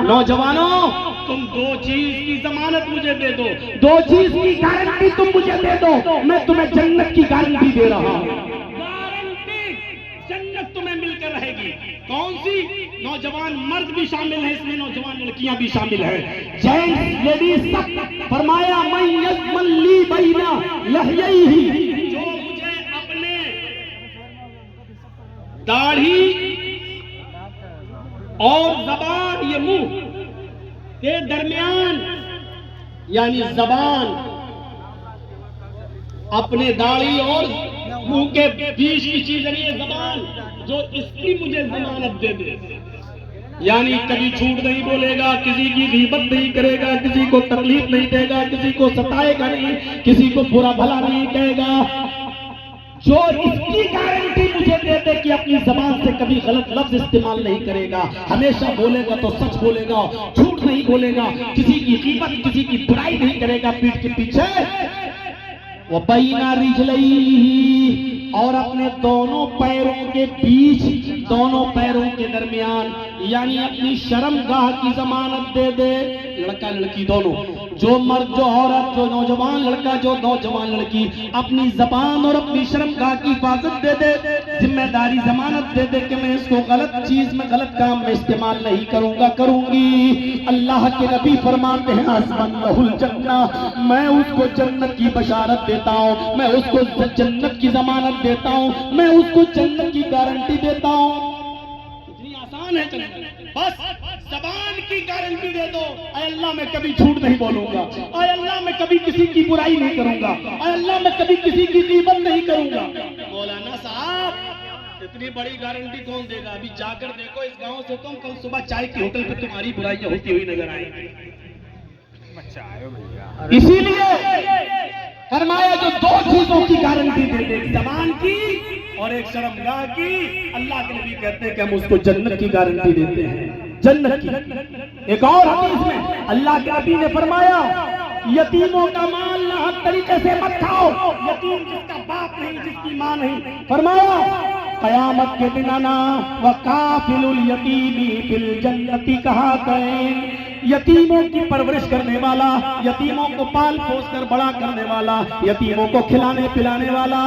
نوجوانوں تم دو چیز کی ضمانت مجھے دے دو، دو چیز کی گارنٹی تم مجھے دے دو، میں تمہیں جنت کی گارنٹی دے رہا ہوں۔ گارنٹی جنت تمہیں مل کر رہے گی۔ کون سی؟ نوجوان مرد بھی شامل ہیں اس میں، نوجوان لڑکیاں بھی شامل ہیں، جینٹس لیڈیز سب۔ فرمایا من یضمن لی بین لحییہ، جو مجھے اپنے داڑھی اور زبان، یہ منہ کے درمیان، یعنی زبان اپنے داڑھی اور منہ کے بیچ کی چیز ہے یہ زبان، جو اس کی مجھے ضمانت دے دے، یعنی کبھی جھوٹ نہیں بولے گا، کسی کی غیبت نہیں کرے گا، کسی کو تکلیف نہیں دے گا، کسی کو ستائے گا نہیں، کسی کو برا بھلا نہیں کہے گا، جو اس کی گارنٹی مجھے دے دے کہ اپنی زبان سے کبھی غلط لفظ استعمال نہیں کرے گا، ہمیشہ بولے گا تو سچ بولے گا، جھوٹ نہیں بولے گا، کسی کی غیبت کسی کی برائی نہیں کرے گا پیٹھ کے پیچھے۔ وَبَيْنَ رِجْلَيْهِ، اور اپنے دونوں پیروں کے بیچ، دونوں پیروں کے درمیان، یعنی اپنی شرمگاہ کی ضمانت دے دے۔ لڑکا لڑکی دونوں، جو مرد جو عورت، جو نوجوان لڑکا جو نوجوان لڑکی، اپنی زبان اور اپنی شرمگاہ کی حفاظت دے دے، ذمہ داری ضمانت دے دے کہ میں اس کو غلط چیز میں، غلط کام میں استعمال نہیں کروں گا، کروں گی۔ اللہ کے نبی فرماتے ہیں حسبن لہ الجنہ، میں اس کو جنت کی بشارت دیتا ہوں، میں اس کو جنت کی ضمانت دیتا ہوں، میں اس کو جنت کی گارنٹی دیتا ہوں۔ اتنی آسان ہے جنت، بس زبان کی گارنٹی دے دو، اے اللہ میں کبھی جھوٹ نہیں بولوں گا، اے اللہ میں کبھی کسی کی برائی نہیں کروں گا، اے اللہ میں کبھی کسی کی غیبت نہیں کروں گا۔ مولانا صاحب اتنی بڑی گارنٹی کون دے گا؟ ابھی جا کر دیکھو اس گاؤں سے تم کل صبح چائے کی ہوٹل پہ تمہاری برائیاں ہوتی ہوئی نظر آئیں گی۔ اسی لیے فرمایا جو دو چیزوں کی گارنٹی دے دے، زبان کی اور ایک شرمگاہ کی، اللہ کے نبی کہتے ہیں کہ ہم اس کو جنت کی گارنٹی دیتے ہیں، جنت کی۔ ایک اور حدیث میں اللہ کے نبی نے فرمایا یتیموں کا مال ناحق طریقے سے مت کھاؤ، یتیم جس کا باپ نہیں، جس کی ماں نہیں، فرمایا قیامت کے دن انا وکافل الیتیم فی الجنت کہاتین، یتیموں کی پرورش کرنے والا، یتیموں کو پال پوس کر بڑا کرنے والا، یتیموں کو کھلانے پلانے والا،